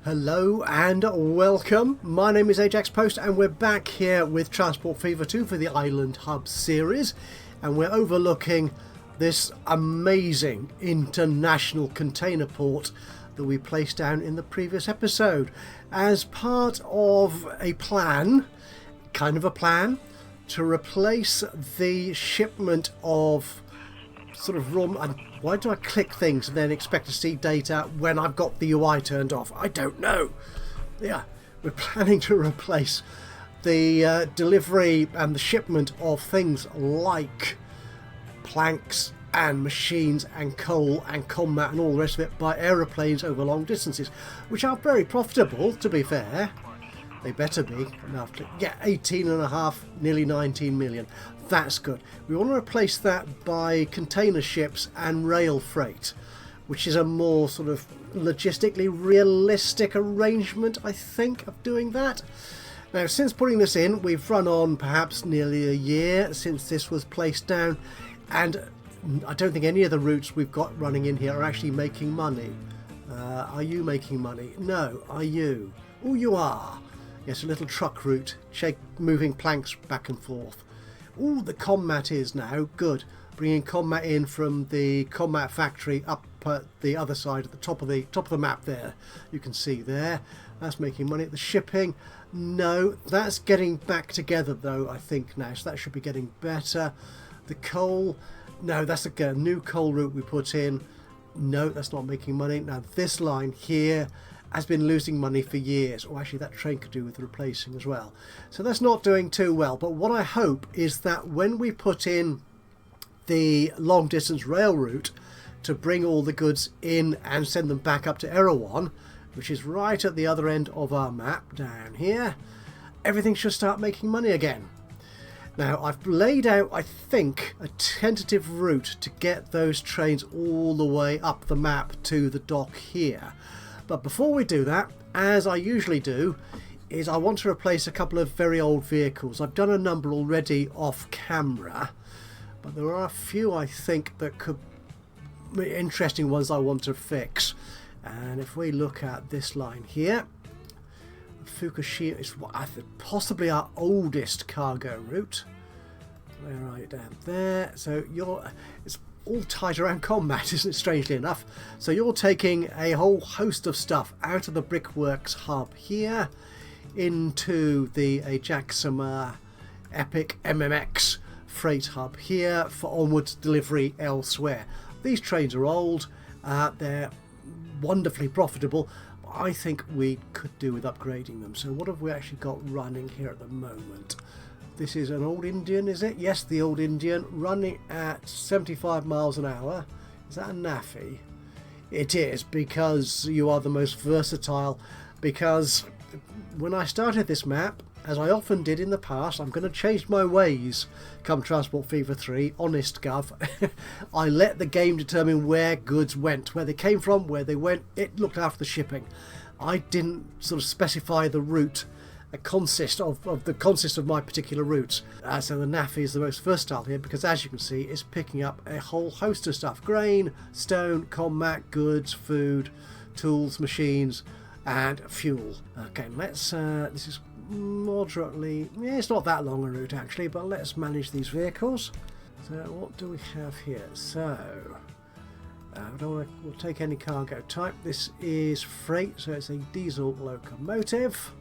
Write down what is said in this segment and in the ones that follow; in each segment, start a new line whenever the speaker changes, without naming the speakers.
Hello and welcome. My name is Ajaxpost and we're back here with Transport Fever 2 for the Island Hub series, and we're overlooking this amazing international container port that we placed down in the previous episode as part of a plan, to replace the shipment of sort of raw. Why do I click things and then expect to see data when I've got the UI turned off? I don't know. Yeah, we're planning to replace the delivery and the shipment of things like planks and machines and coal and combat and all the rest of it by aeroplanes over long distances, which are very profitable, to be fair. They better be enough to get 18.5, nearly 19 million. That's good. We want to replace that by container ships and rail freight, which is a more sort of logistically realistic arrangement, I think, of doing that. Now, since putting this in, we've run on perhaps nearly a year since this was placed down, and I don't think any of the routes we've got running in here are actually making money. Are you making money? No. Are you? Oh, you are. Yes, a little truck route, moving planks back and forth. Oh, the combat is now good. Bringing combat in from the combat factory up at the other side, at the top of the map there. You can see there. That's making money. The shipping, no, that's getting back together though, I think now. So that should be getting better. The coal, no, that's a new coal route we put in. No, that's not making money. Now this line here has been losing money for years. Or actually that train could do with replacing as well. So that's not doing too well. But what I hope is that when we put in the long distance rail route to bring all the goods in and send them back up to Erehwon, which is right at the other end of our map down here, everything should start making money again. Now I've laid out, I think, a tentative route to get those trains all the way up the map to the dock here. But before we do that, as I usually do, is I want to replace a couple of very old vehicles. I've done a number already off camera, but there are a few I think that could be interesting ones I want to fix. And if we look at this line here, Fukushima is possibly our oldest cargo route. We're right down there. So it's all tied around combat, isn't it, strangely enough? So you're taking a whole host of stuff out of the Brickworks hub here into the Ajaxpost Epic MMX freight hub here for onwards delivery elsewhere. These trains are old, they're wonderfully profitable. I think we could do with upgrading them. So what have we actually got running here at the moment? This is an old Indian, is it? Yes, the old Indian, running at 75 miles an hour. Is that a NAFI? It is, because you are the most versatile. Because when I started this map, as I often did in the past, I'm going to change my ways come Transport Fever 3, honest gov. I let the game determine where goods went, where they came from, where they went. It looked after the shipping. I didn't sort of specify the route. Consist of my particular routes. So the NAFI is the most versatile here because, as you can see, it's picking up a whole host of stuff: grain, stone, combat, goods, food, tools, machines, and fuel. Okay, let's. This is moderately. Yeah, it's not that long a route actually, but let's manage these vehicles. So what do we have here? So we'll take any cargo type. This is freight, so it's a diesel locomotive.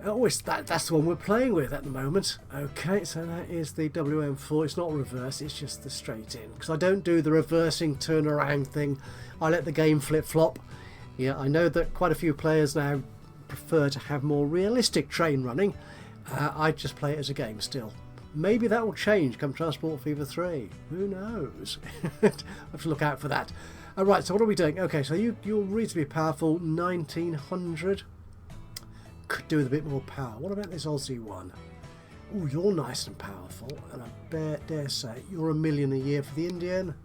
Oh, that's the one we're playing with at the moment. Okay, so that is the WM4. It's not reverse, it's just the straight in. Because I don't do the reversing turnaround thing. I let the game flip-flop. Yeah, I know that quite a few players now prefer to have more realistic train running. I just play it as a game still. Maybe that will change come Transport Fever 3. Who knows? I have to look out for that. Alright, so what are we doing? Okay, so you're reasonably powerful. 1900. Could do with a bit more power. What about this Aussie one? Oh, you're nice and powerful, and I dare say you're $1 million a year for the Indian,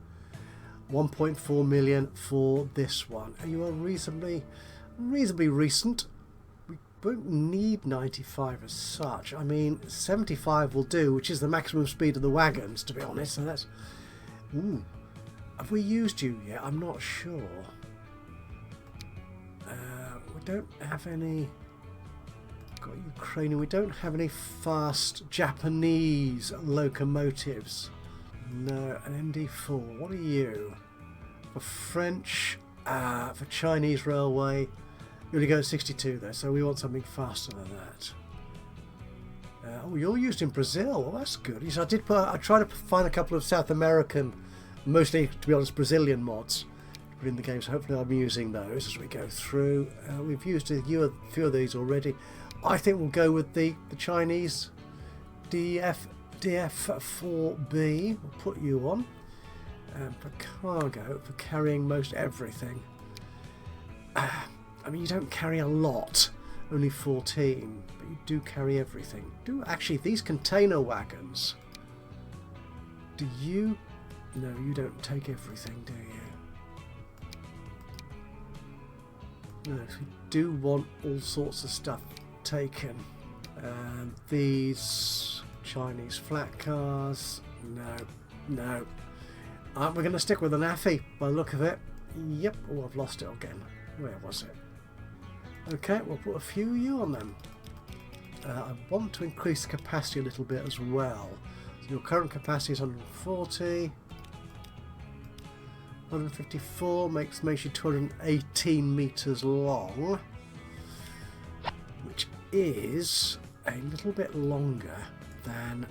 1.4 million for this one. And you are reasonably recent. We won't need 95 as such. I mean, 75 will do, which is the maximum speed of the wagons, to be honest. So that's. Ooh, have we used you yet? I'm not sure. don't have any. Got Ukrainian. We don't have any fast Japanese locomotives. No, an MD4. What are you? For French, for Chinese railway, you only go at 62 there, so we want something faster than that. Oh, you're used in Brazil. Well, that's good. Yes, I tried to find a couple of South American, mostly, to be honest, Brazilian mods to put in the game, so hopefully I'm using those as we go through. We've used a few of these already. I think we'll go with the Chinese DF4B. We'll put you on. For cargo, for carrying most everything. I mean, you don't carry a lot, only 14, but you do carry everything. Actually, these container wagons, do you? No, you don't take everything, do you? No, we do want all sorts of stuff taken. These Chinese flat cars, no. We're going to stick with an AFI by the look of it. Yep. Oh, I've lost it again. Where was it? Okay, we'll put a few of you on them. I want to increase the capacity a little bit as well. So your current capacity is 140. 154 makes you 218 meters long, which is a little bit longer than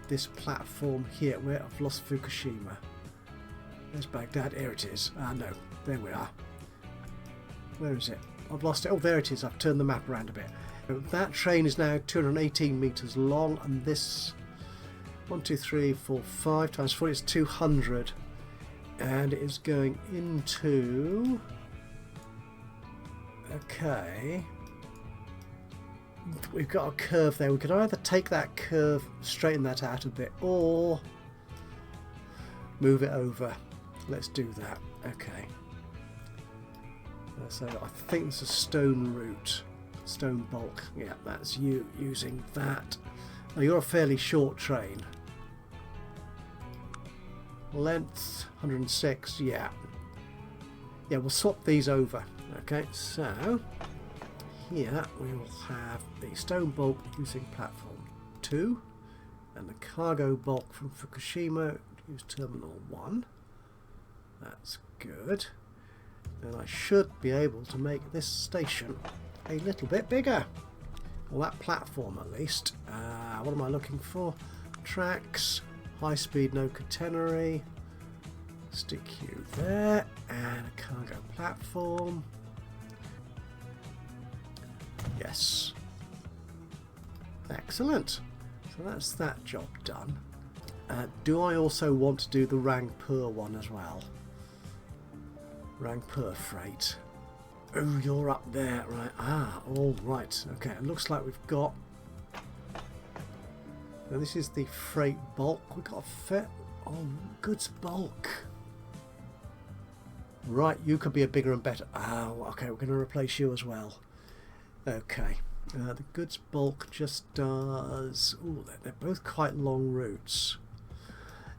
this platform here. Where I've lost Fukushima. There's Baghdad. Here it is. No, there we are. Where is it? I've lost it. Oh, there it is. I've turned the map around a bit. So that train is now 218 meters long, and this 1, 2, 3, 4, 5 times 4 is 200, and it is going into. Okay. We've got a curve there. We could either take that curve, straighten that out a bit, or move it over. Let's do that. Okay. So I think it's a stone route. Stone bulk. Yeah, that's you using that. Now you're a fairly short train. Length 106. Yeah. Yeah, we'll swap these over. Okay, so here we will have the stone bulk using platform 2 and the cargo bulk from Fukushima use terminal 1. That's good. And I should be able to make this station a little bit bigger. Well, that platform at least. What am I looking for? Tracks, high speed, no catenary. Stick you there, and a cargo platform. Yes. Excellent. So that's that job done. Do I also want to do the Rangpur one as well? Rangpur freight. Oh, you're up there, right? All right. Okay, it looks like we've got. Now this is the freight bulk. We've got a fit. Oh, goods bulk. Right, you could be a bigger and better. Oh, okay, we're going to replace you as well. Okay, the goods bulk just does. Oh, they're both quite long routes.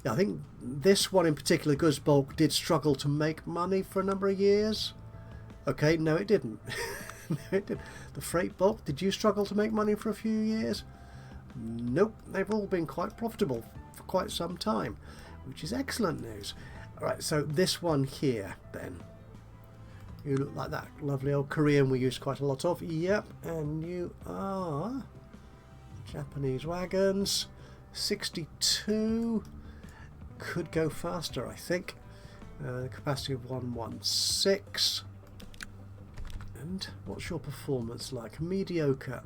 Yeah, I think this one in particular, goods bulk, did struggle to make money for a number of years. Okay, no, it didn't. No, it didn't. The freight bulk, did you struggle to make money for a few years? Nope, they've all been quite profitable for quite some time, which is excellent news. All right, so this one here, then. You look like that lovely old Korean we use quite a lot of. Yep, and you are Japanese wagons. 62. Could go faster, I think. The capacity of 116. And what's your performance like? Mediocre,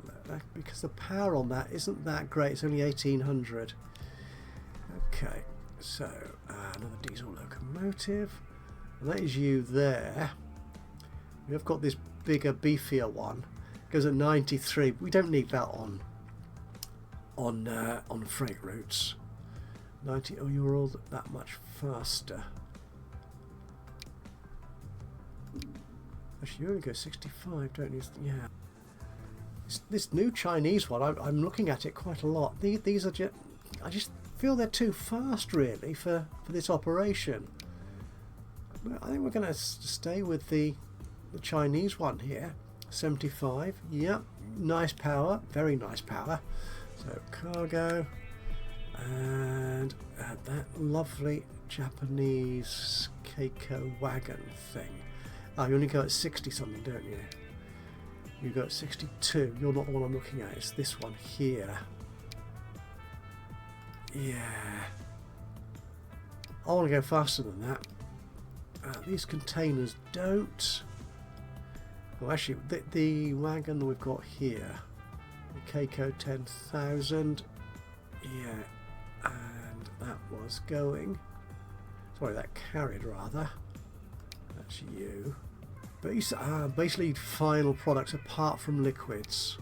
because the power on that isn't that great. It's only 1800. Okay, so another diesel locomotive. And that is you there. We've got this bigger, beefier one. It goes at 93. We don't need that on freight routes. 90. Oh, you're all that much faster. Actually, you only go 65, don't you? Yeah. This new Chinese one, I'm looking at it quite a lot. These are just, I just feel they're too fast, really, for this operation. I think we're going to stay with the the Chinese one here. 75. Yep, nice power, very nice power. So cargo, and that lovely Japanese Keiko wagon thing. Oh, you only go at 60 something, don't you? You go at 62. You're not the one I'm looking at. It's this one here. Yeah. I want to go faster than that. These containers don't. Well, actually, the wagon we've got here, the Keiko 10,000. Yeah, and that was going. Sorry, that carried rather. That's you. But you basically final products apart from liquids.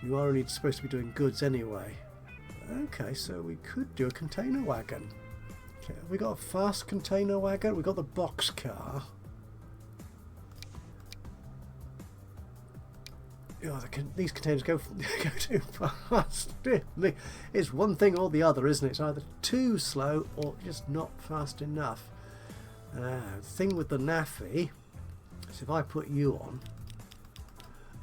You are only supposed to be doing goods anyway. Okay, so we could do a container wagon. Okay, have we got a fast container wagon? We've got the box car. Oh, these containers go too fast. It's one thing or the other, isn't it? It's either too slow or just not fast enough. The thing with the NAFI is if I put you on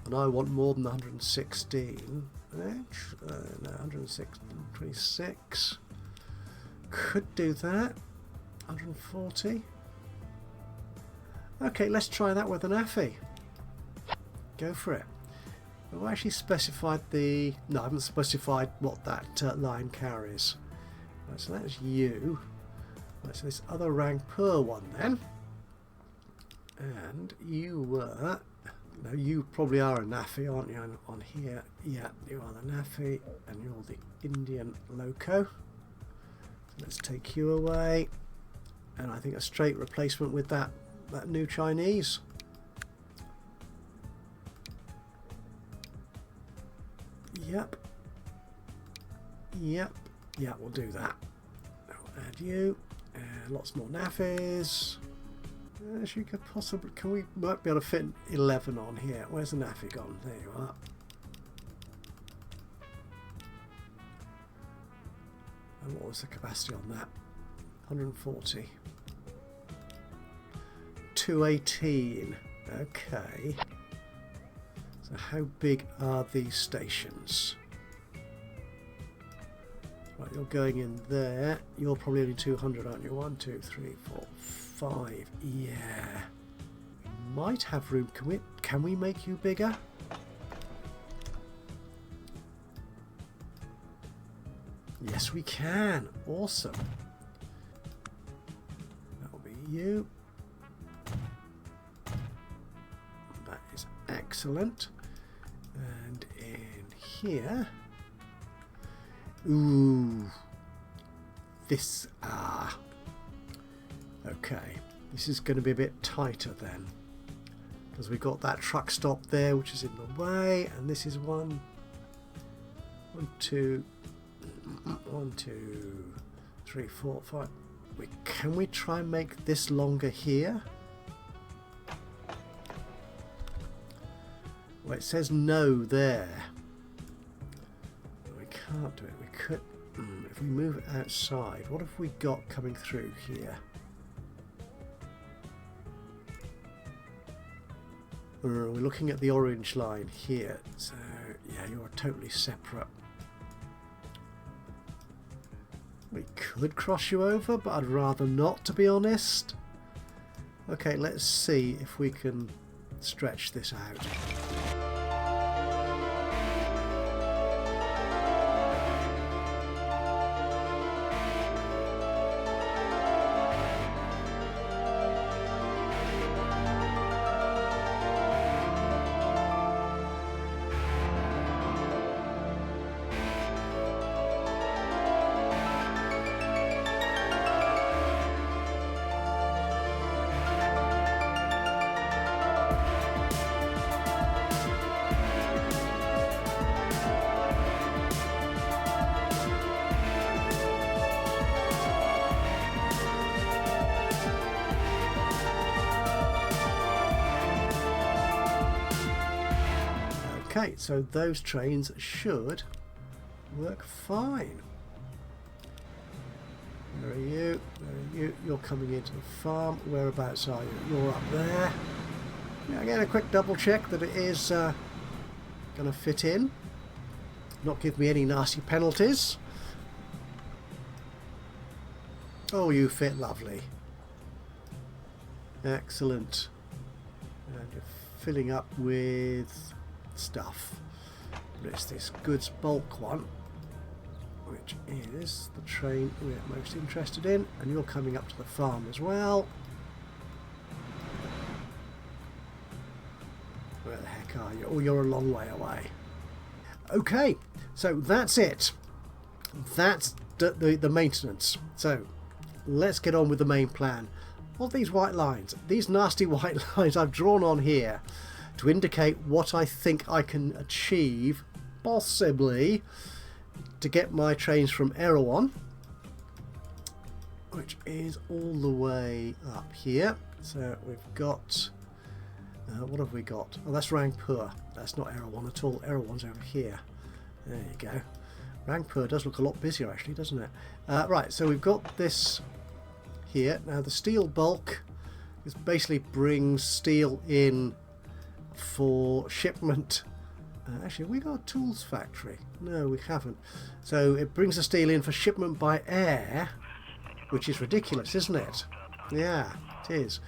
and I want more than 116, no, 126, could do that. 140. Okay, let's try that with an NAFI. Go for it. I've actually specified the... No, I haven't specified what that line carries. Right, so that's you. Right, so this other Rangpur one then. And you were... No, you probably are a NAFI, aren't you, on here? Yeah, you are the NAFI, and you're the Indian loco. So let's take you away. And I think a straight replacement with that new Chinese. Yep. Yep. Yeah, we'll do that. I'll add you. Lots more NAFIs. She could possibly... might be able to fit 11 on here. Where's the NAFI gone? There you are. And what was the capacity on that? 140. 218. Okay. So how big are these stations? Right, you're going in there. You're probably only 200, aren't you? 1, 2, 3, 4, 5. Yeah. Might have room. Can we make you bigger? Yes, we can. Awesome. That'll be you. That is excellent. And in here, ooh, this, okay, this is going to be a bit tighter then, because we've got that truck stop there which is in the way, and this is one, two, 3, 4, 5. Can we try and make this longer here? Well, it says no there. We can't do it. We could, if we move it outside. What have we got coming through here? We're looking at the orange line here. So yeah, you're totally separate. We could cross you over, but I'd rather not, to be honest. Okay, let's see if we can stretch this out. Okay, so those trains should work fine. Where are you? Where are you? You're coming into the farm. Whereabouts are you? You're up there. Again, a quick double check that it is going to fit in, not give me any nasty penalties. Oh, you fit lovely. Excellent. And you're filling up with stuff. But it's this goods bulk one, which is the train we're most interested in. And you're coming up to the farm as well. Where the heck are you? Oh, you're a long way away. Okay, so that's it. That's the maintenance. So let's get on with the main plan. What are these white lines? These nasty white lines I've drawn on here to indicate what I think I can achieve, possibly, to get my trains from Erehwon, which is all the way up here. So we've got, what have we got? Oh, that's Rangpur. That's not Erehwon at all. Erehwon's over here. There you go. Rangpur does look a lot busier actually, doesn't it? Right, so we've got this here. Now the steel bulk is basically brings steel in for shipment. Actually, have we got a tools factory? No, we haven't. So it brings the steel in for shipment by air, which is ridiculous, isn't it? Yeah, it is.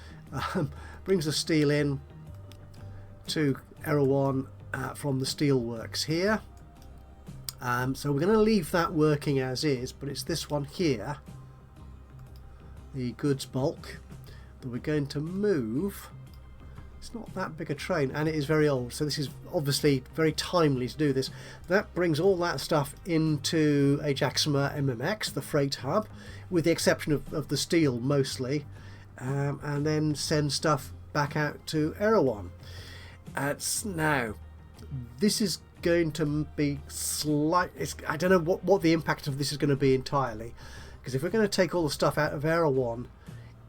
Brings the steel in to Erehwon from the steelworks here. So we're going to leave that working as is, but it's this one here, the goods bulk, that we're going to move. It's not that big a train, and it is very old, so this is obviously very timely to do this. That brings all that stuff into Ajaxpost MMX, the freight hub, with the exception of the steel mostly, and then send stuff back out to Erehwon. Now, this is going to be I don't know what the impact of this is going to be entirely, because if we're going to take all the stuff out of Erehwon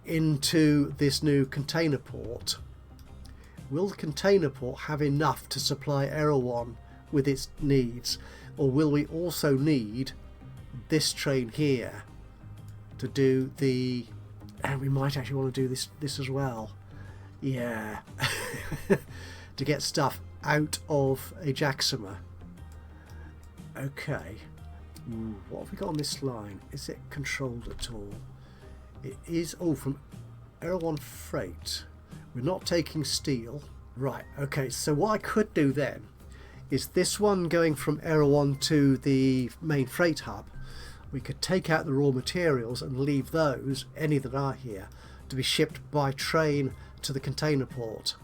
into this new container port, will the container port have enough to supply Erehwon with its needs, or will we also need this train here to do the, and we might actually want to do this as well, yeah, to get stuff out of Ajaxpost. Okay, what have we got on this line? Is it controlled at all? It is. Oh, from Erehwon freight. We're not taking steel. Right, okay, so what I could do then is this one going from Erehwon to the main freight hub. We could take out the raw materials and leave those, any that are here, to be shipped by train to the container port.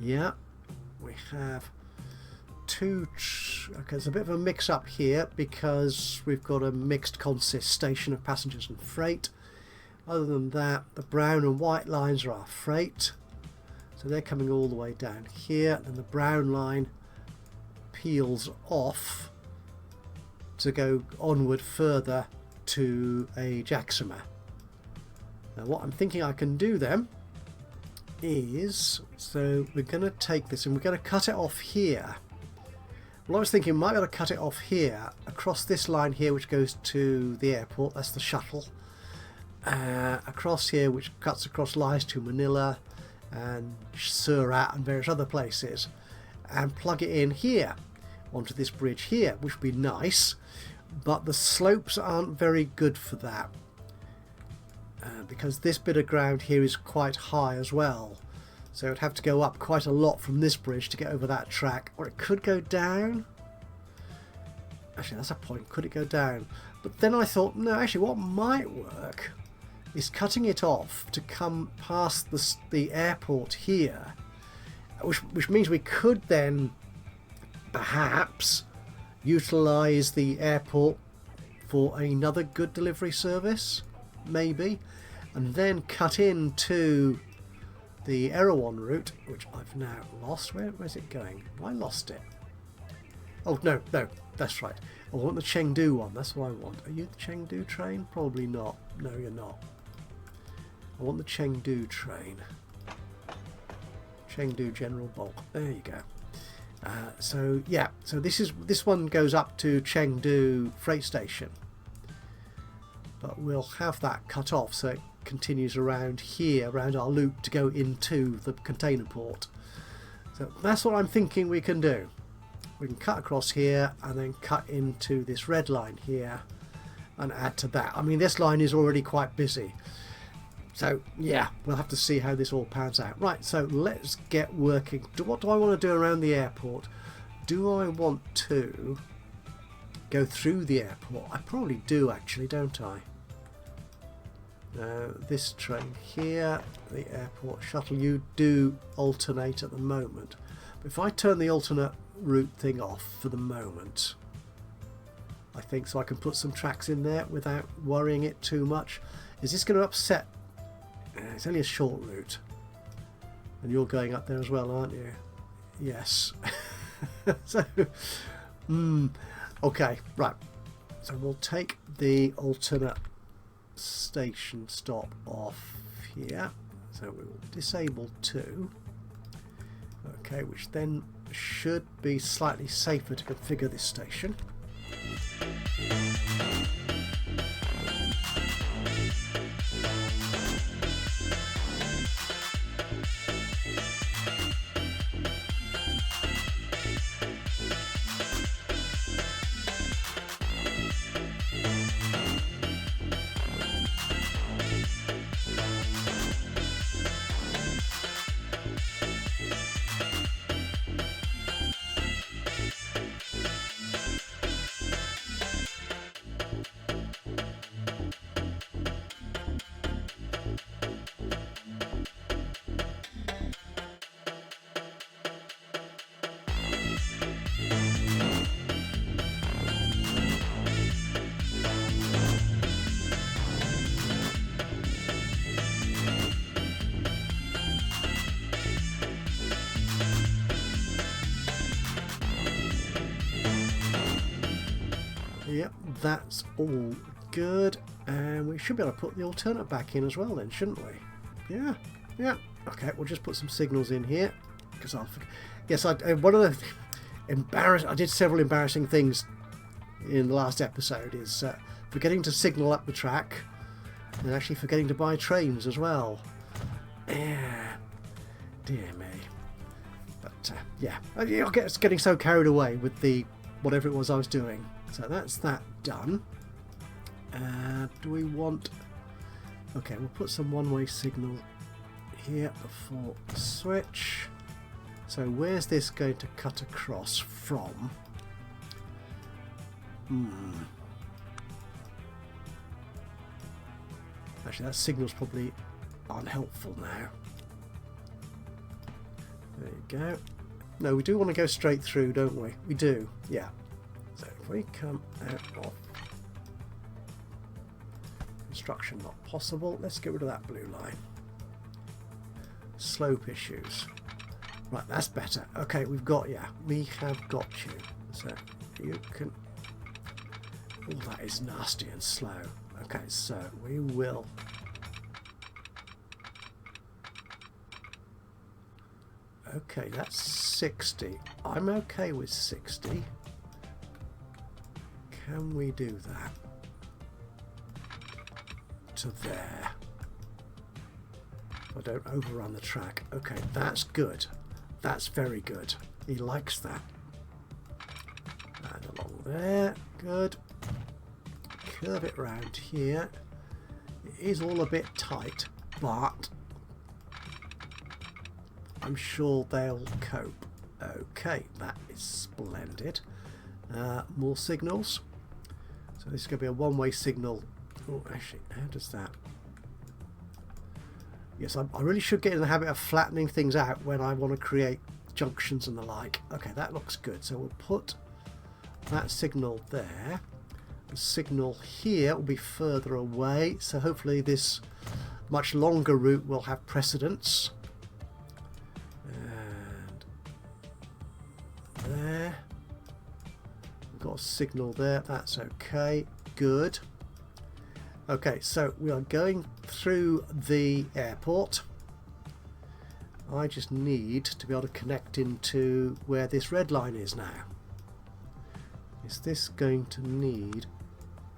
Yeah. We have two. Okay, there's a bit of a mix up here because we've got a mixed consistation of passengers and freight. Other than that, the brown and white lines are our freight, so they're coming all the way down here. And the brown line peels off to go onward further to Ajaxpost. Now, what I'm thinking I can do then is, so we're going to take this and we're going to cut it off here. Well, I was thinking we might be able to cut it off here across this line here, which goes to the airport. That's the shuttle. Across here, which cuts across lines to Manila and Surat and various other places, and plug it in here onto this bridge here, which would be nice, but the slopes aren't very good for that. Because this bit of ground here is quite high as well, so it'd have to go up quite a lot from this bridge to get over that track, or it could go down. Actually, that's a point. Could it go down? But then I thought, no, actually what might work is cutting it off to come past the airport here, which means we could then perhaps utilize the airport for another good delivery service, maybe, and then cut into the Erehwon route, which I've now lost. Where's it going? I lost it. Oh, no, that's right. I want the Chengdu one. That's what I want. Are you the Chengdu train? Probably not. No, you're not. I want the Chengdu train. Chengdu General Bulk. There you go. So yeah, so this one goes up to Chengdu freight station, but we'll have that cut off so it continues around here, around our loop, to go into the container port. So that's what I'm thinking we can do. We can cut across here and then cut into this red line here and add to that. I mean, this line is already quite busy. So yeah, we'll have to see how this all pans out. Right, so let's get working. What do I want to do around the airport? Do I want to go through the airport? I probably do actually, don't I? This train here, the airport shuttle, you do alternate at the moment. But if I turn the alternate route thing off for the moment, I think, so I can put some tracks in there without worrying it too much. Is this going to upset? It's only a short route. And you're going up there as well, aren't you? Yes. So, okay, right. So we'll take the alternate station stop off here. So we will disable 2. Okay, which then should be slightly safer to configure this station. Yep, that's all good, and we should be able to put the alternate back in as well then, shouldn't we? Yeah. Okay, we'll just put some signals in here because I'll forget. Yes, one of the I did several embarrassing things in the last episode, is forgetting to signal up the track and actually forgetting to buy trains as well. Yeah, dear me. But yeah, I was getting so carried away with the whatever it was I was doing. So that's that done. Do we want... Okay, we'll put some one-way signal here before the switch. So where's this going to cut across from? Actually, that signal's probably unhelpful now. There you go. No, we do want to go straight through, don't we? We do, yeah. So if we come out of construction not possible, let's get rid of that blue line. Slope issues. Right, that's better. Okay, we've got you. We have got you. So you can... Oh, that is nasty and slow. Okay, so we will... Okay, that's 60. I'm okay with 60. Can we do that? To there. I don't overrun the track. Okay, that's good. That's very good. He likes that. And along there. Good. Curve it round here. It is all a bit tight, but I'm sure they'll cope. Okay, that is splendid. More signals. So this is going to be a one-way signal. Oh, actually, how does that... Yes, I really should get in the habit of flattening things out when I want to create junctions and the like. Okay, that looks good. So we'll put that signal there. The signal here will be further away. So hopefully this much longer route will have precedence. And there. We've got a signal there. That's okay. Good. Okay, so we are going through the airport. I just need to be able to connect into where this red line is now. Is this going to need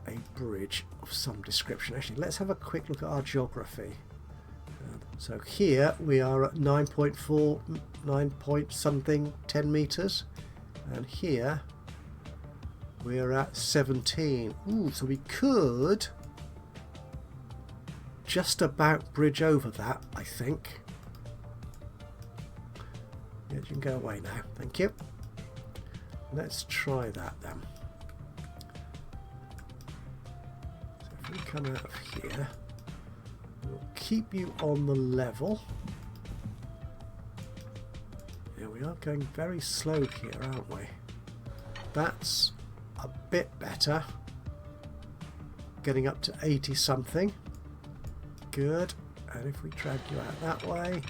a bridge of some description? Actually, let's have a quick look at our geography. So here we are at 9.4, 9 point something, 10 meters, and here we are at 17. Ooh, so we could just about bridge over that, I think. Yeah, you can go away now, thank you. Let's try that then. So if we come out of here, we'll keep you on the level. Yeah, we are going very slow here, aren't we? That's a bit better. Getting up to 80 something. Good. And if we drag you out that way.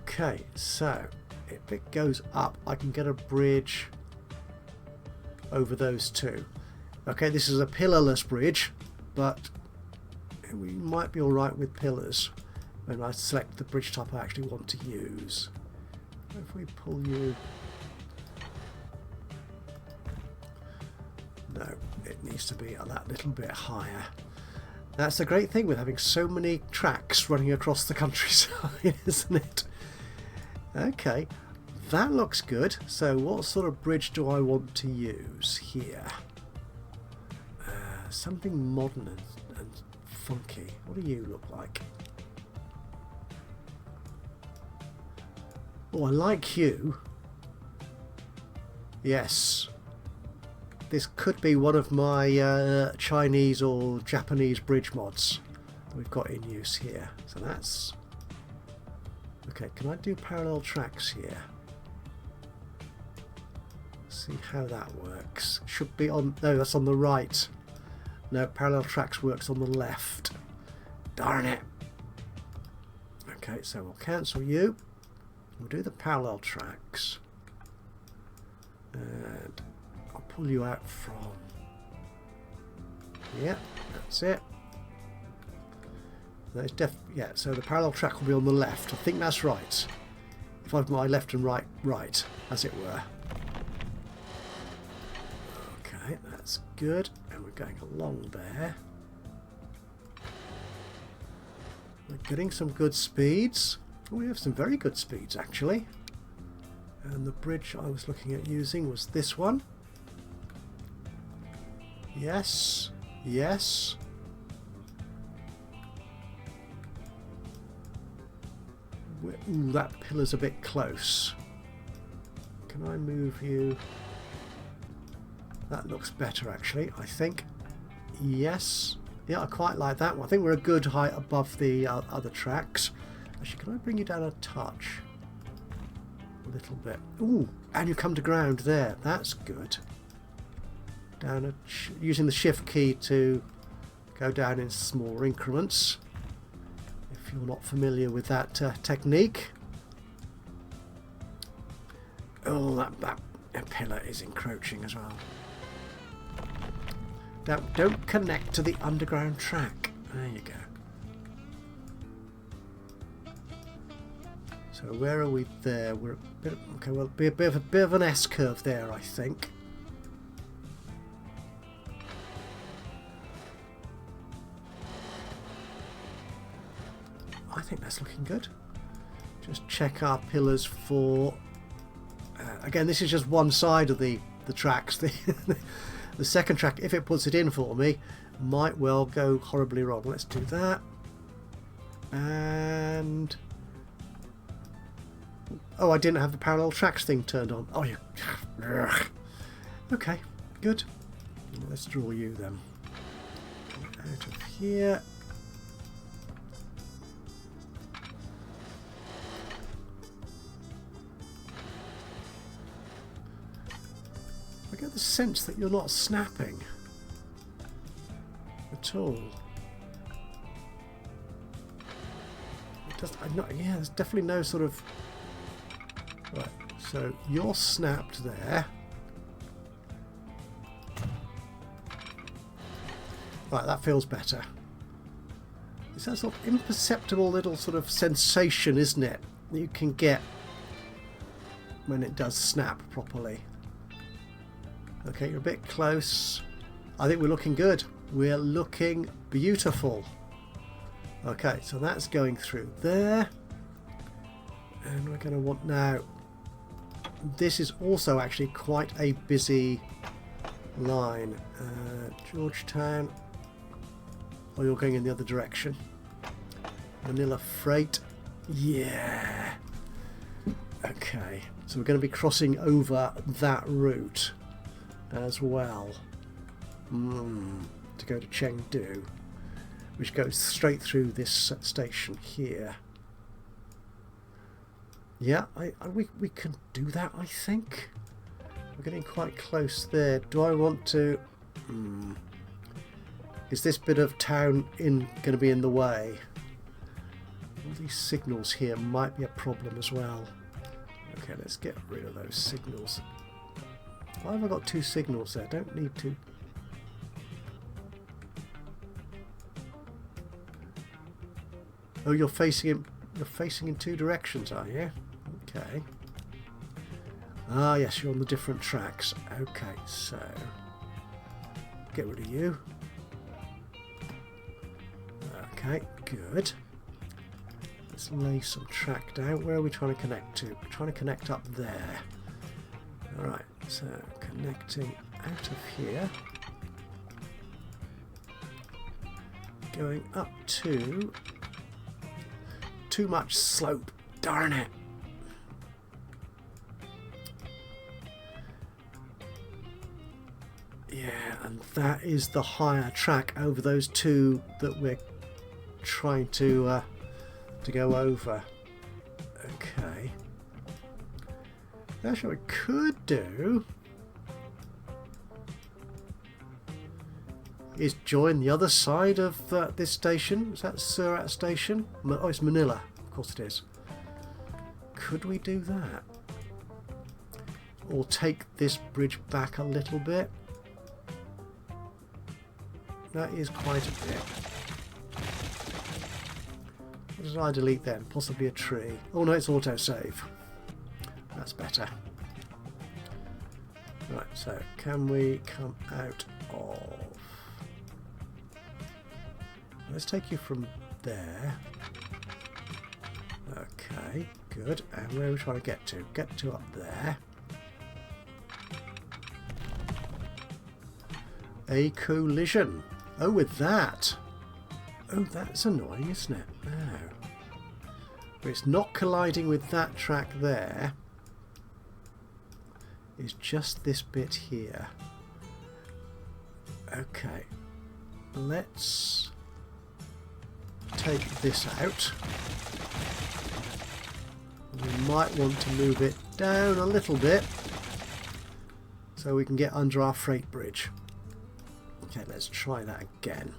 Okay, so if it goes up, I can get a bridge over those two. Okay, this is a pillarless bridge, but we might be alright with pillars when I select the bridge type I actually want to use. If we pull you... No, it needs to be that little bit higher. That's the great thing with having so many tracks running across the countryside, isn't it? Okay, that looks good. So what sort of bridge do I want to use here? Something modern and funky. What do you look like? Oh, I like you. Yes. This could be one of my Chinese or Japanese bridge mods that we've got in use here. So that's... Okay, can I do parallel tracks here? See how that works. Should be on... No, that's on the right. No, parallel tracks works on the left. Darn it. Okay, so we'll cancel you. We'll do the parallel tracks. And I'll pull you out from... Yeah, that's it. Yeah, so the parallel track will be on the left. I think that's right. If I've my left and right, as it were. Okay, that's good. And we're going along there. We're getting some good speeds. Oh, we have some very good speeds, actually. And the bridge I was looking at using was this one. Yes, yes. Ooh, that pillar's a bit close. Can I move you? That looks better, actually, I think. Yes. Yeah, I quite like that one. I think we're a good height above the other tracks. Actually, can I bring you down a touch? A little bit. Ooh, and you come to ground there. That's good. Down using the shift key to go down in small increments. If you're not familiar with that technique. Oh, that pillar is encroaching as well. Now, don't connect to the underground track. There you go. So where are we there? We're a bit, okay, well, be a bit of an S curve there, I think. I think that's looking good. Just check our pillars for... again, this is just one side of the tracks. The second track, if it puts it in for me, might well go horribly wrong. Let's do that. And... Oh, I didn't have the parallel tracks thing turned on. Oh, yeah. Okay, good. Let's draw you then. Out of here. I get the sense that you're not snapping at all. It does, yeah, there's definitely no sort of... Right, so you're snapped there. Right, that feels better. It's that sort of imperceptible little sort of sensation, isn't it, that you can get when it does snap properly. Okay, you're a bit close. I think we're looking good. We're looking beautiful. Okay, so that's going through there. And we're going to want now... This is also actually quite a busy line. Georgetown. Oh, you're going in the other direction. Manila Freight. Yeah. Okay, so we're going to be crossing over that route as well. To go to Chengdu, which goes straight through this station here. Yeah, we can do that, I think. We're getting quite close there. Do I want to... Is this bit of town going to be in the way? All these signals here might be a problem as well. Okay, let's get rid of those signals. Why have I got 2 signals there? Don't need to. Oh, you're facing in 2 directions, are you? Okay. Ah, yes, you're on the different tracks. Okay, so get rid of you. Okay, good. Let's lay some track down. Where are we trying to connect to? We're trying to connect up there. Alright, so connecting out of here. Going up to... Too much slope. Darn it. Yeah, and that is the higher track over those 2 that we're trying to go over. Okay. That's what we could do is join the other side of this station. Is that Surat station? Oh, it's Manila. Of course it is. Could we do that? Or take this bridge back a little bit? That is quite a bit. What did I delete then? Possibly a tree. Oh no, it's autosave. That's better. Right, so can we come out of... Let's take you from there. Okay, good. And where are we trying to get to? Get to up there. A collision. Oh, with that. Oh, that's annoying, isn't it? No. But it's not colliding with that track there. It's just this bit here. Okay. Let's take this out. We might want to move it down a little bit so we can get under our freight bridge. Okay, let's try that again.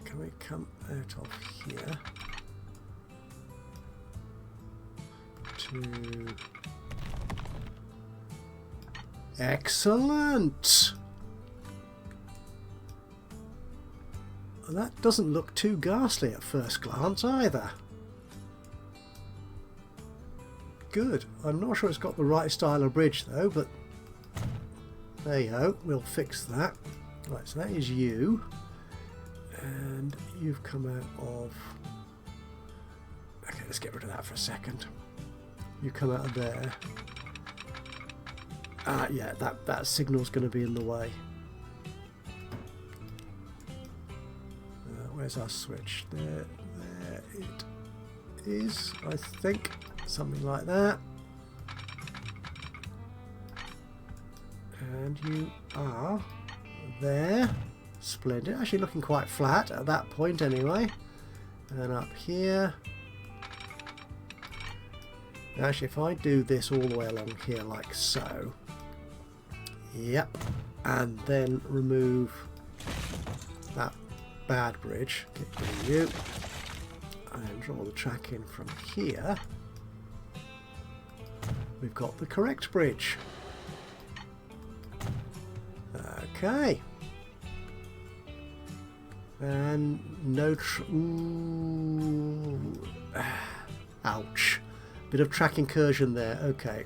Can we come out of here to... Excellent! That doesn't look too ghastly at first glance either. Good. I'm not sure it's got the right style of bridge though, but there you go. We'll fix that. Right, so that is you. And you've come out of... Okay, let's get rid of that for a second. You come out of there. Yeah, that signal's going to be in the way. Where's our switch? There it is, I think. Something like that. And you are there. Splendid. Actually looking quite flat at that point anyway. And up here. Actually, if I do this all the way along here like so. Yep. And then remove that bad bridge. Get rid of you. And draw the track in from here. We've got the correct bridge. Okay. And no... Ooh. Ouch. Bit of track incursion there. Okay.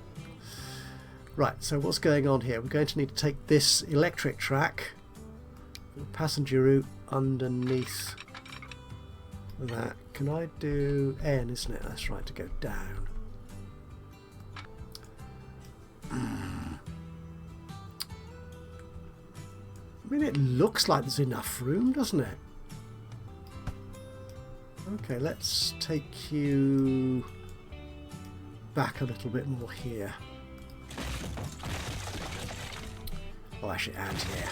Right, so what's going on here? We're going to need to take this electric track passenger route underneath that. Can I do N, isn't it? That's right, to go down. I mean, it looks like there's enough room, doesn't it? Okay, let's take you back a little bit more here. Oh, actually, and here.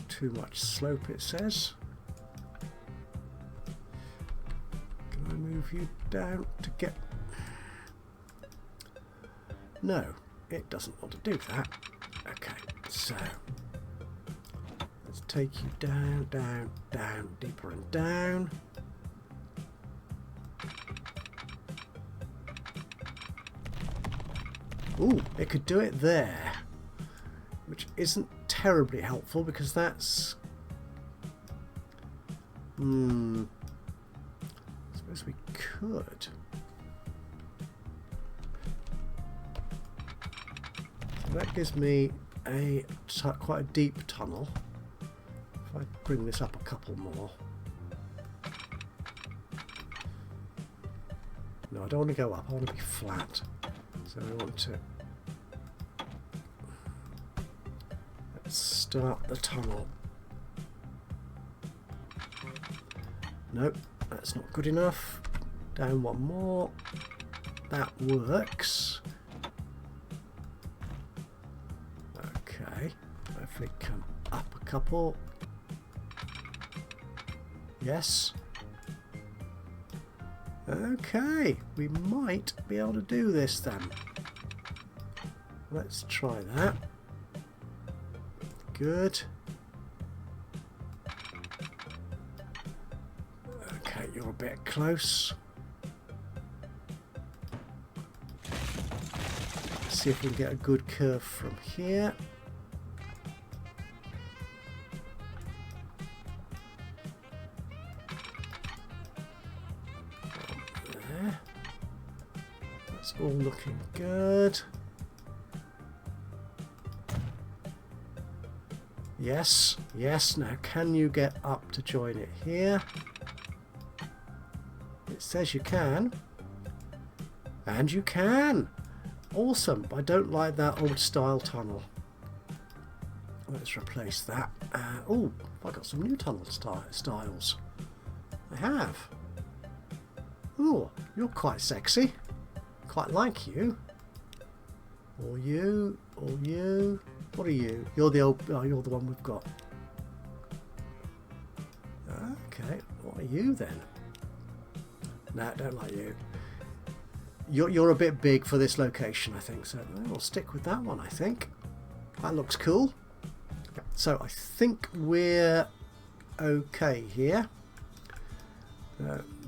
Too much slope, it says. Can I move you down to get... No, it doesn't want to do that. Okay, so let's take you down, down, down, deeper and down. Ooh, it could do it there, which isn't terribly helpful because that's... I suppose we could. So that gives me quite a deep tunnel. If I bring this up a couple more. No, I don't want to go up, I want to be flat. So I want to... Let's start the tunnel. Nope, that's not good enough. Down one more. That works. Okay, hopefully come up a couple. Yes. Okay, we might be able to do this then. Let's try that. Good. Okay, you're a bit close. Let's see if we can get a good curve from here. There. That's all looking good. Yes, yes. Now can you get up to join it here? It says you can. And you can. Awesome. I don't like that old style tunnel. Let's replace that. Oh, I got some new tunnel styles. I have. Oh, you're quite sexy. Quite like you. Or you, or you. What are you? You're the old. Oh, you're the one we've got. Okay, what are you then? Nah, don't like you. You're a bit big for this location, I think. So we'll stick with that one. I think that looks cool. So I think we're okay here.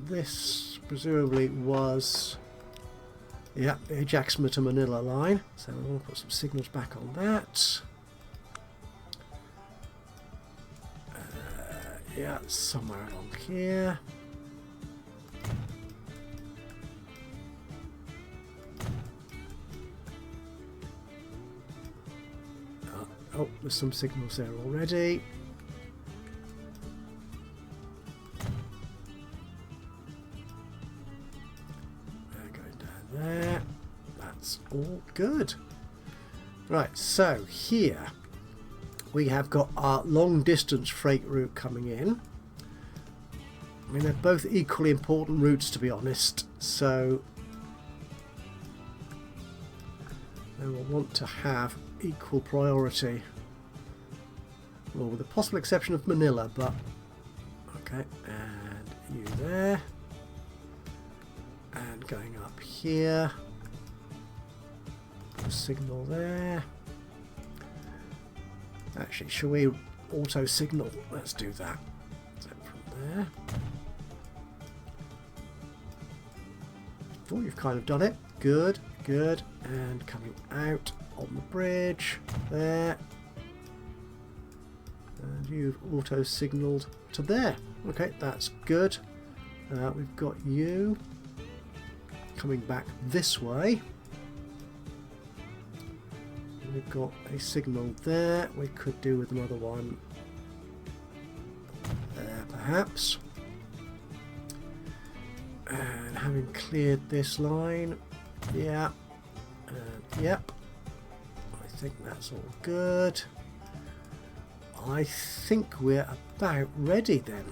This presumably was. Yeah, the Ajaxpost to Manila line. So we'll put some signals back on that. Yeah, somewhere along here. Oh, there's some signals there already. There, that's all good. Right, so here we have got our long distance freight route coming in. I mean, they're both equally important routes, to be honest, so they will want to have equal priority. Well, with the possible exception of Manila, but okay, and you there. And going up here, signal there. Actually, shall we auto signal? Let's do that. So from there. Oh, you've kind of done it. Good, good. And coming out on the bridge there. And you've auto signaled to there. Okay, that's good. We've got you coming back this way. We've got a signal there. We could do with another one there, perhaps. And having cleared this line, yeah, yep, I think that's all good. I think we're about ready then.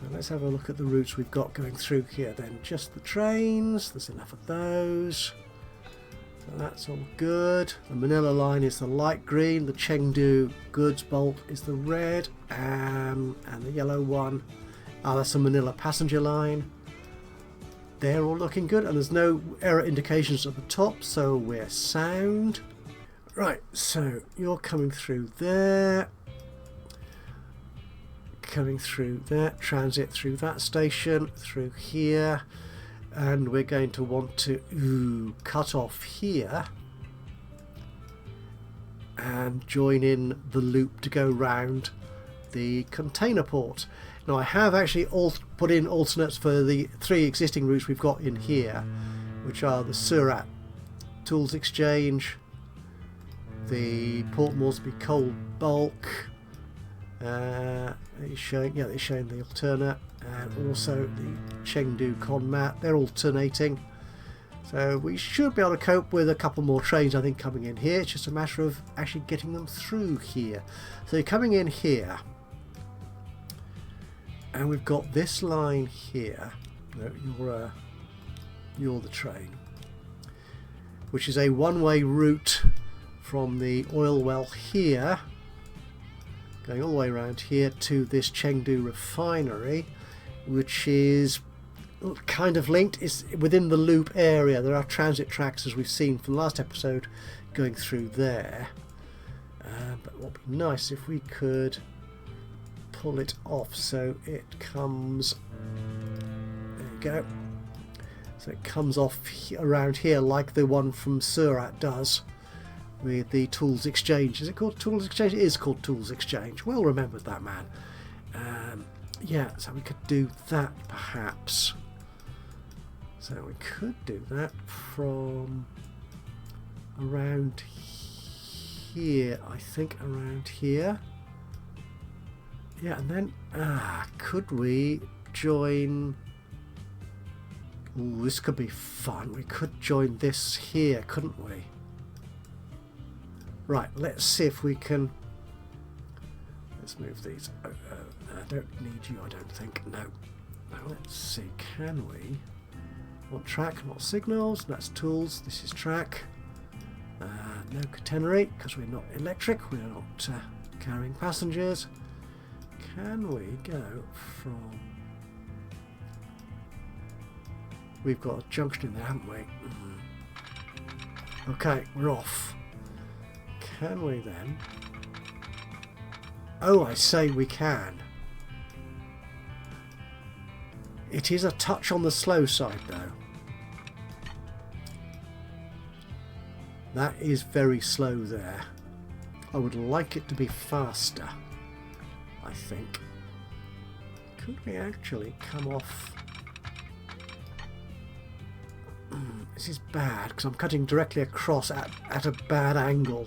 So let's have a look at the routes we've got going through here then. Just the trains, there's enough of those. So that's all good. The Manila line is the light green, the Chengdu goods bolt is the red, and the yellow one, that's the Manila passenger line. They're all looking good, and there's no error indications at the top, so we're sound. Right, so you're coming through there, coming through there, transit through that station, through here, and we're going to want to cut off here and join in the loop to go round the container port. Now I have actually put in alternates for the 3 existing routes we've got in here, which are the Surat Tools Exchange, the Port Moresby Coal Bulk, they're showing the alternate, and also the Chengdu Conmat. They're alternating, so we should be able to cope with a couple more trains I think coming in here. It's just a matter of actually getting them through here. So you're coming in here, and we've got this line here. No, you're the train, which is a one-way route from the oil well here, going all the way around here to this Chengdu refinery, which is kind of linked. It's within the loop area. There are transit tracks, as we've seen from the last episode, going through there. But what would be nice if we could pull it off so it comes, there you go, so it comes off around here like the one from Surat does with the Tools Exchange. Is it called Tools Exchange? It is called Tools Exchange. Well remembered, that man. Yeah, so we could do that perhaps. So we could do that from around here, I think, around here. Yeah, and then could we join? Ooh, this could be fun. We could join this here, couldn't we? Right, let's see if we can. Let's move these. I don't need you, I don't think. No. Now let's see. Can we? Not track, not signals. That's tools. This is track. No catenary because we're not electric. We're not carrying passengers. Can we go from? We've got a junction in there, haven't we? Okay, we're off. Can we then? Oh, I say we can. It is a touch on the slow side though. That is very slow there. I would like it to be faster, I think. Could we actually come off? This is bad because I'm cutting directly across at a bad angle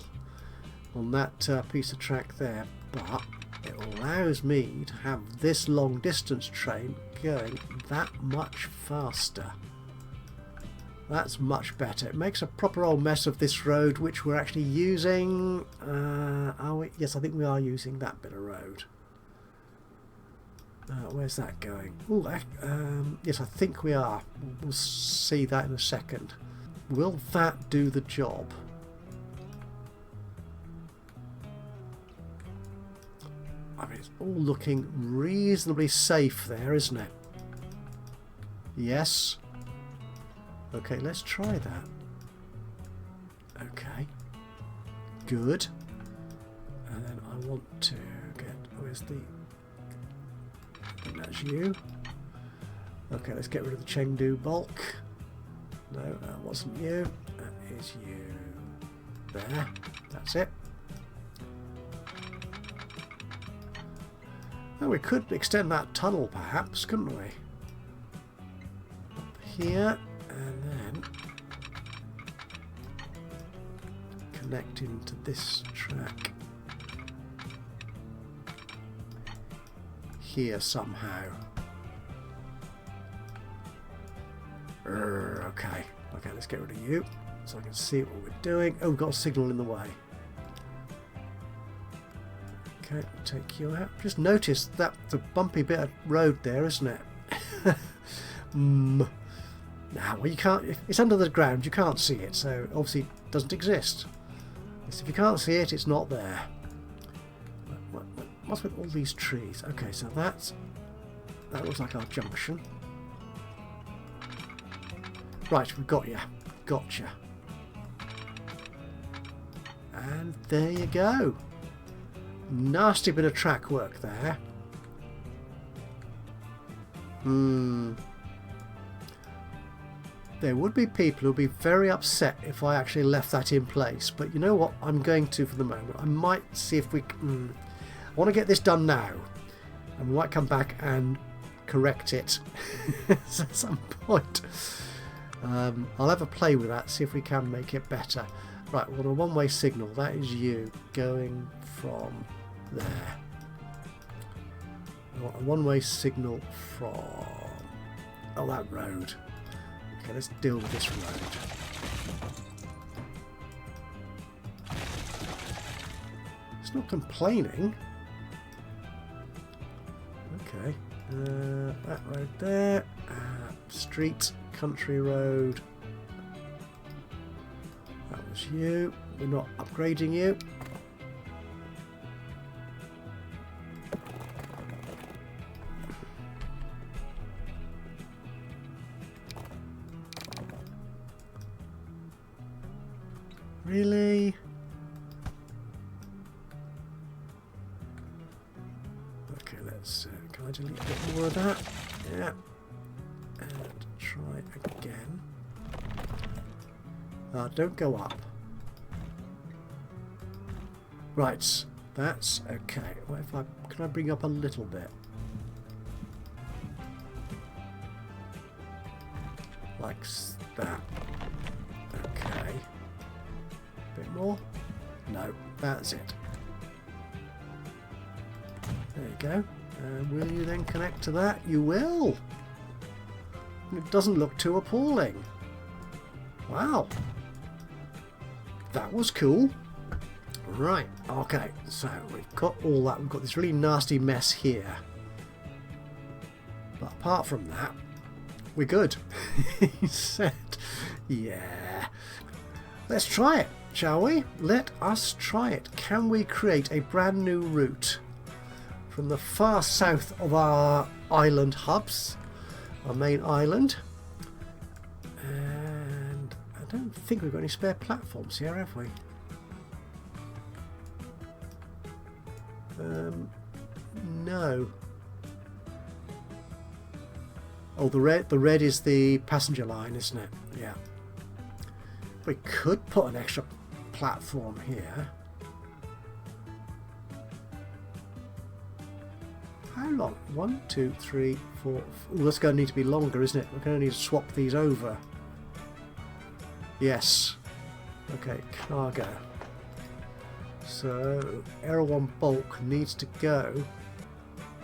on that piece of track there, but it allows me to have this long distance train going that much faster. That's much better. It makes a proper old mess of this road, which we're actually using. Are we? Yes, I think we are using that bit of road. Where's that going? Ooh, yes, I think we are. We'll see that in a second. Will that do the job? I mean, it's all looking reasonably safe there, isn't it? Yes. Okay, let's try that. Okay. Good. And then I want to get... Where's the... I think that's you. Okay, let's get rid of the Chengdu bulk. No, that wasn't you. That is you. There. That's it. Oh, we could extend that tunnel perhaps, couldn't we? here, and then connect into this track here somehow. Okay, let's get rid of you so I can see what we're doing. Oh, we've got a signal in the way. Okay, take you out. Just notice that the bumpy bit of road there, isn't it? Now, well, you can't. If it's under the ground, you can't see it, so obviously it doesn't exist. So if you can't see it, it's not there. What's with all these trees? Okay, so that looks like our junction. Right, we've got you. Gotcha. And there you go. Nasty bit of track work there. There would be people who would be very upset if I actually left that in place. But you know what? I'm going to for the moment. I might see if we... I want to get this done now. And we might come back and correct it at some point. I'll have a play with that, see if we can make it better. Right, well, a one-way signal. That is you going from there. I want a one-way signal from... oh, that road. Okay, let's deal with this road. It's not complaining. Okay, that road there. Street, country road. That was you. We're not upgrading you. Really? Okay, let's... can I delete a bit more of that? Yeah. And try again. Don't go up. Right, that's okay. What if can I bring up a little bit? Like that. Okay. Bit more? No, that's it. There you go. And will you then connect to that? You will! It doesn't look too appalling. Wow. That was cool. Right, okay, so we've got all that. We've got this really nasty mess here. But apart from that, we're good. He said, yeah. Let's try it, shall we? Let us try it. Can we create a brand new route from the far south of our island hubs, our main island? And I don't think we've got any spare platforms here, have we? No. Oh, the red is the passenger line, isn't it? Yeah. We could put an extra platform here. How long? 1, 2, 3, 4. Ooh, that's going to need to be longer, isn't it? We're going to need to swap these over. Yes. Okay, cargo. So, Erehwon bulk needs to go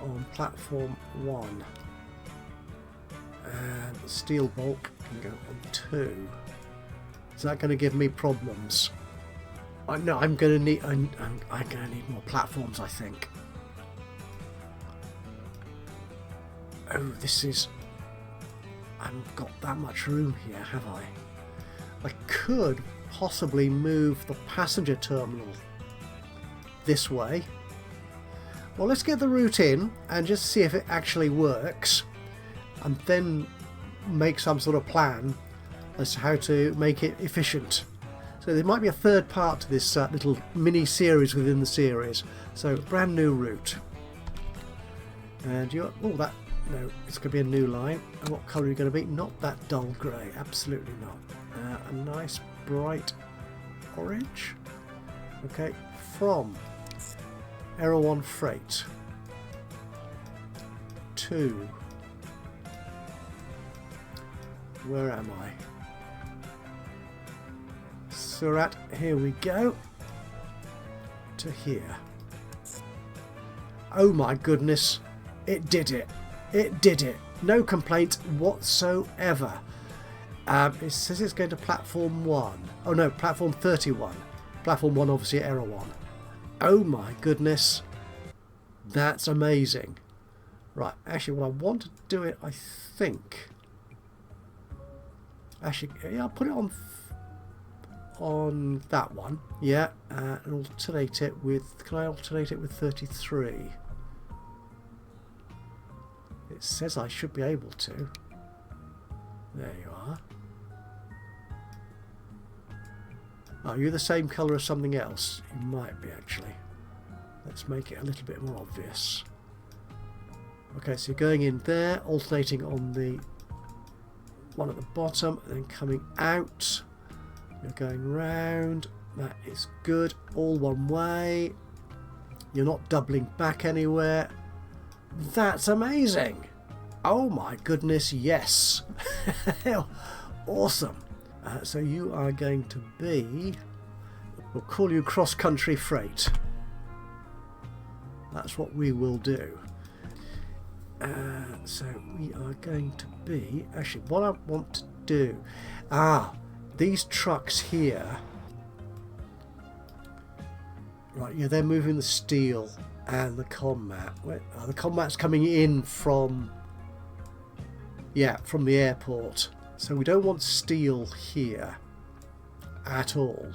on platform 1. And steel bulk can go on 2. Is that going to give me problems? No, I'm going to need. I'm going to need more platforms, I think. Oh, this is... I haven't got that much room here, have I? I could possibly move the passenger terminal this way. Well, let's get the route in and just see if it actually works, and then make some sort of plan as to how to make it efficient. So there might be a third part to this little mini series within the series. So brand new route, and you're that. No, it's going to be a new line. And what colour are you going to be? Not that dull grey, absolutely not. A nice bright orange. Okay, from Erehwon Freight to Where am I? Surat, here we go. To here. Oh my goodness. It did it. It did it. No complaints whatsoever. It says it's going to platform 1. Oh no, platform 31. Platform 1 obviously at Erehwon. Oh my goodness. That's amazing. Right, actually what I want to do it, I think. Actually, yeah, I'll put it on that one. Yeah, and alternate it with, can I alternate it with 33? It says I should be able to. There you are. Are you the same colour as something else? You might be actually. Let's make it a little bit more obvious. Okay, so you're going in there, alternating on the one at the bottom, and then coming out. You're going round. That is good. All one way. You're not doubling back anywhere. That's amazing. Oh my goodness, yes. Awesome. So you are going to be, we'll call you cross-country freight. That's what we will do. So we are going to be, actually what I want to do, these trucks here, right, yeah, they're moving the steel and the combat. The combat's coming in from, yeah, from the airport. So we don't want steel here at all.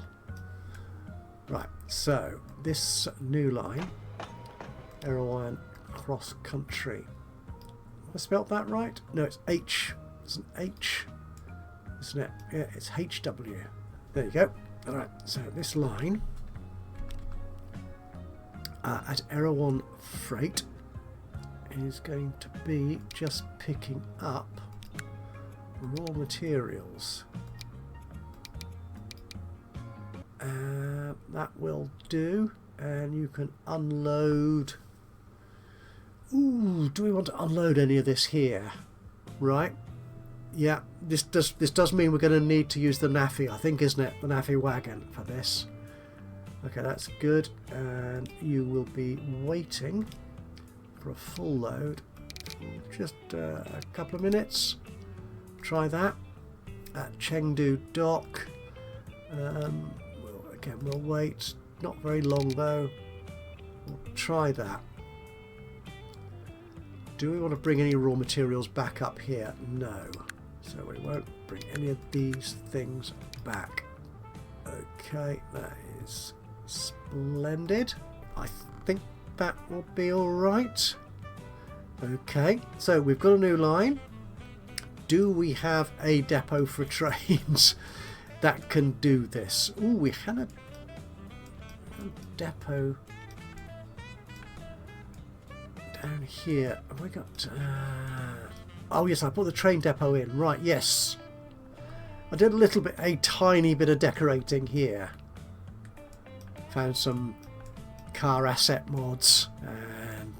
Right, so this new line, Erehwon cross country. Have I spelt that right? No, it's H. It's an H, isn't it? Yeah, it's HW. There you go. All right, so this line at Erehwon Freight is going to be just picking up raw materials. That will do, and you can unload. Ooh, do we want to unload any of this here? Right. Yeah, this does mean we're going to need to use the NAFI, I think, isn't it? The NAFI wagon for this. Okay, that's good. And you will be waiting for a full load. Just a couple of minutes. Try that at Chengdu dock. Again, we'll wait. Not very long though. We'll try that. Do we want to bring any raw materials back up here? No. So we won't bring any of these things back. Okay, that is splendid. I think that will be all right. Okay, so we've got a new line. Do we have a depot for trains that can do this? Oh, we had a depot down here. Have we got... oh yes, I put the train depot in. Right, yes. I did a tiny bit of decorating here. Found some car asset mods and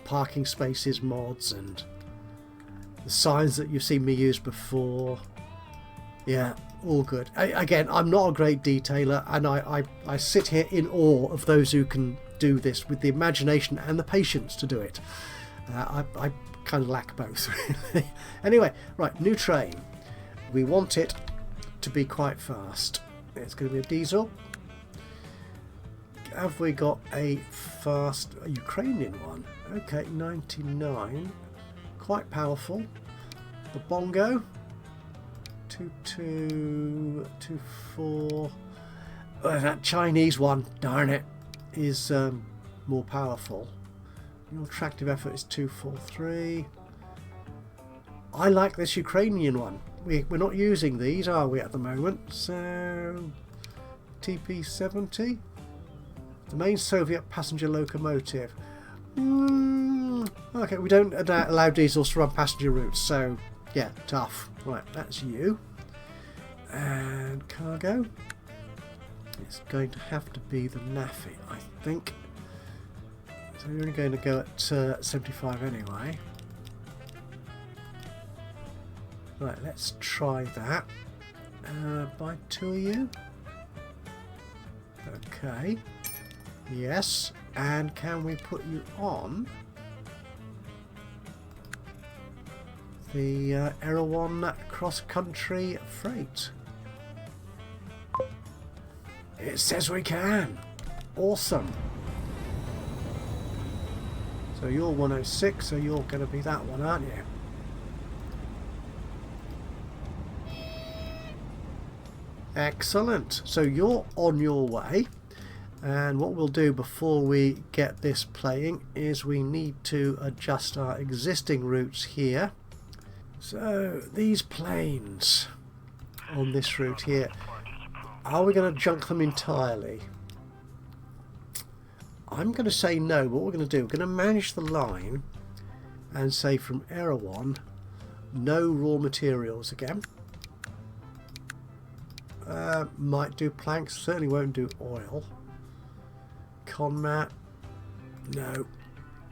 parking spaces mods and the signs that you've seen me use before. Yeah, all good. Again, I'm not a great detailer, and I sit here in awe of those who can do this with the imagination and the patience to do it. I kind of lack both, really. Anyway, right, new train. We want it to be quite fast. It's going to be a diesel. Have we got a fast Ukrainian one? Okay, 99. Quite powerful. The bongo. 2224. That Chinese one, darn it, is more powerful. Your tractive effort is 243. I like this Ukrainian one. We're not using these, are we, at the moment? So TP70, the main Soviet passenger locomotive. Okay, we don't allow diesels to run passenger routes, so yeah, tough. Right, that's you. And cargo. It's going to have to be the NAFI, I think. So we're only going to go at 75 anyway. Right, let's try that. Buy 2 of you. Okay. Yes. And can we put you on the Erehwon cross-country freight? It says we can. Awesome. So you're 106, so you're going to be that one, aren't you? Excellent. So you're on your way. And what we'll do before we get this playing is we need to adjust our existing routes here. So these planes on this route here, are we going to junk them entirely? I'm going to say no, but what we're going to do, we're going to manage the line and say from Erehwon, no raw materials again. Might do planks, certainly won't do oil. Conmat, no.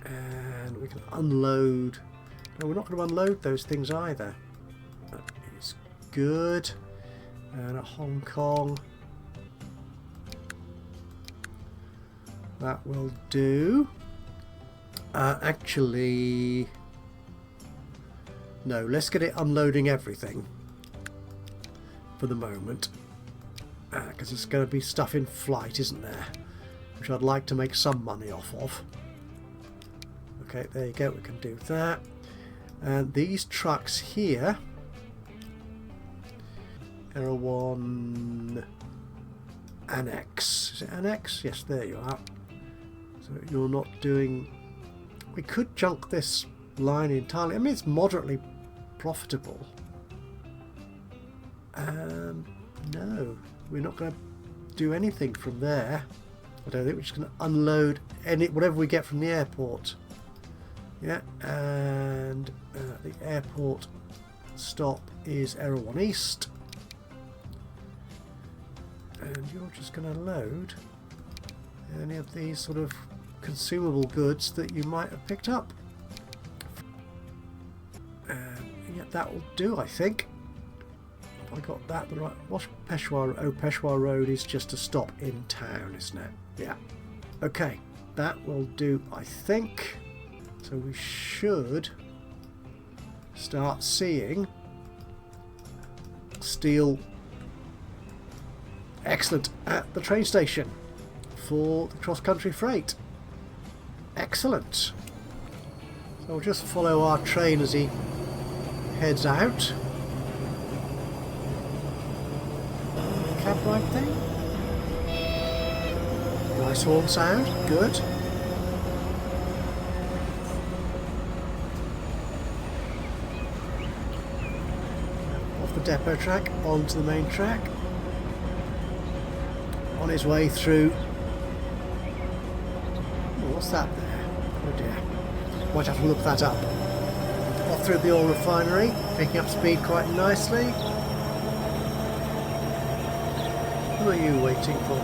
And we can unload. No, we're not going to unload those things either. That is good. And at Hong Kong, that will do. Actually, no, let's get it unloading everything for the moment. Because there's going to be stuff in flight, isn't there? Which I'd like to make some money off of. Okay, there you go, we can do that. And these trucks here, Erehwon Annex. Is it Annex? Yes, there you are. So you're not doing... We could junk this line entirely. I mean, it's moderately profitable. No, we're not going to do anything from there. I don't think we're just going to unload whatever we get from the airport. Yeah, and the airport stop is Erehwon East. And you're just going to load any of these sort of consumable goods that you might have picked up. Yeah, that will do, I think. I got that the right. What's Peshawar? Oh, Peshawar Road is just a stop in town, isn't it? Yeah. Okay, that will do, I think. So we should start seeing steel. Excellent, at the train station for the cross-country freight. Excellent. So we'll just follow our train as he heads out. Cab ride thing. Nice horn sound, good. Off the depot track, onto the main track. On his way through. Oh, what's that there? Oh dear. Might have to look that up. Off through the oil refinery, picking up speed quite nicely. Who are you waiting for?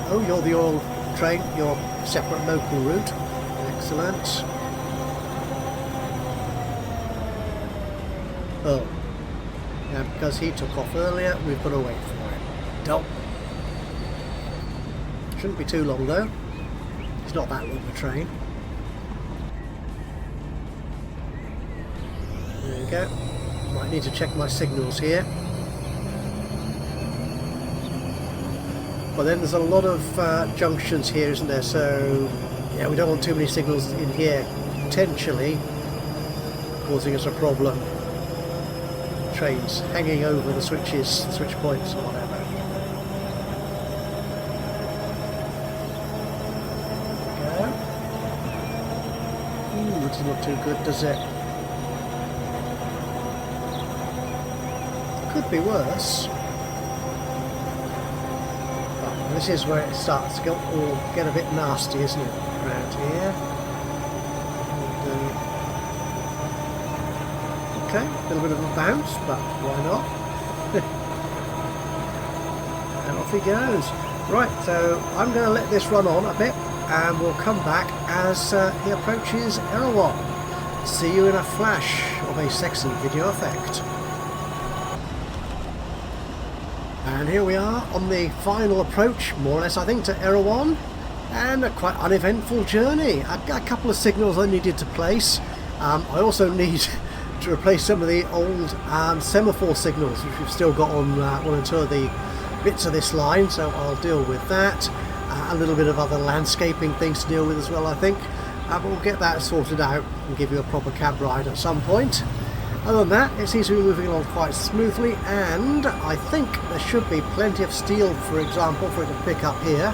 Oh, you're the oil train, your separate local route. Excellent. Oh. Now, because he took off earlier, we've got to wait for him. Don't. Shouldn't be too long though. It's not that long a train. There you go. Might need to check my signals here. But then there's a lot of junctions here, isn't there? So yeah, we don't want too many signals in here, potentially causing us a problem. Trains hanging over the switches, switch points or whatever. Ooh, it's not too good, does it? Could be worse. But this is where it starts to get a bit nasty, isn't it? Around here. And, okay, a little bit of a bounce, but why not? And off he goes. Right, so I'm going to let this run on a bit, and we'll come back as he approaches Erehwon. see you in a flash of a sexy video effect. And here we are on the final approach, more or less I think, to Erehwon, and a quite uneventful journey. A couple of signals I needed to place. I also need to replace some of the old semaphore signals which we've still got on one or two of the bits of this line, so I'll deal with that. A little bit of other landscaping things to deal with as well, I think. But we'll get that sorted out and give you a proper cab ride at some point. Other than that, it seems to be moving along quite smoothly, and I think there should be plenty of steel, for example, for it to pick up here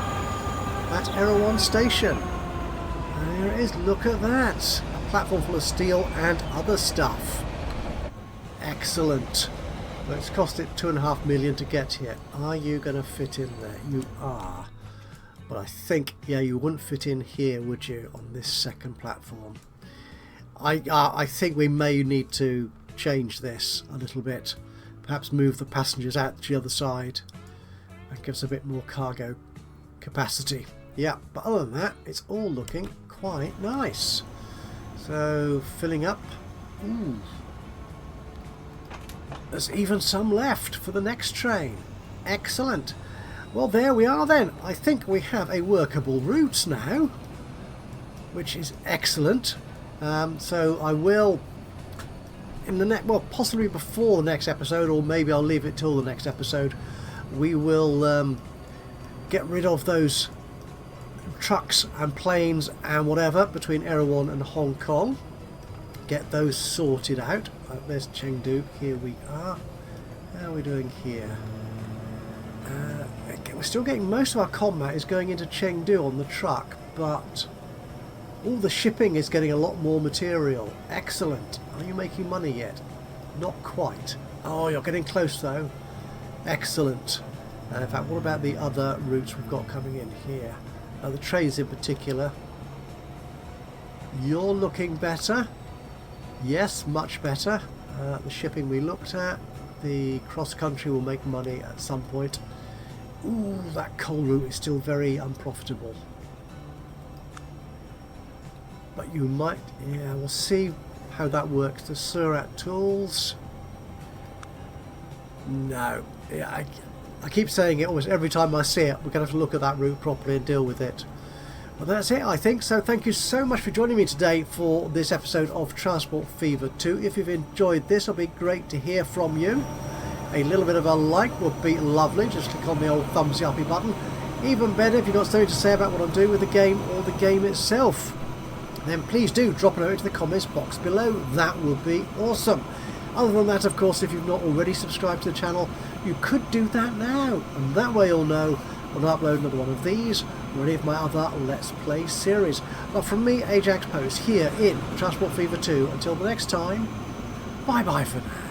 at Erehwon station. And there it is, look at that. A platform full of steel and other stuff. Excellent. But it's cost it 2.5 million to get here. Are you going to fit in there? You are. But I think, yeah, you wouldn't fit in here, would you, on this second platform? I think we may need to change this a little bit. Perhaps move the passengers out to the other side and give us a bit more cargo capacity. Yeah, but other than that, it's all looking quite nice. So, filling up. Ooh. There's even some left for the next train. Excellent. Well, there we are then. I think we have a workable route now, which is excellent. So I will, in the next, well, possibly before the next episode, or maybe I'll leave it till the next episode, we will get rid of those trucks and planes and whatever between Erehwon and Hong Kong. Get those sorted out. There's Chengdu. Here we are. How are we doing here? We're still getting, most of our combat is going into Chengdu on the truck, but all the shipping is getting a lot more material. Excellent. Are you making money yet? Not quite. Oh, you're getting close though. Excellent. In fact, what about the other routes we've got coming in here? The trains in particular. You're looking better. Yes, much better. The shipping we looked at. The cross-country will make money at some point. Ooh, that coal route is still very unprofitable. But you might, yeah, we'll see how that works. The Surat tools. No, yeah, I keep saying it almost every time I see it. We're going to have to look at that route properly and deal with it. Well, that's it, I think. So thank you so much for joining me today for this episode of Transport Fever 2. If you've enjoyed this, it'll be great to hear from you. A little bit of a like would be lovely. Just click on the old thumbsy uppy button. Even better if you've got something to say about what I'm doing with the game or the game itself, then please do drop a note into the comments box below. That would be awesome. Other than that, of course, if you've not already subscribed to the channel, you could do that now, and that way you'll know when I upload another one of these or any of my other Let's Play series. But from me, Ajaxpost, here in Transport Fever 2, until the next time, bye bye for now.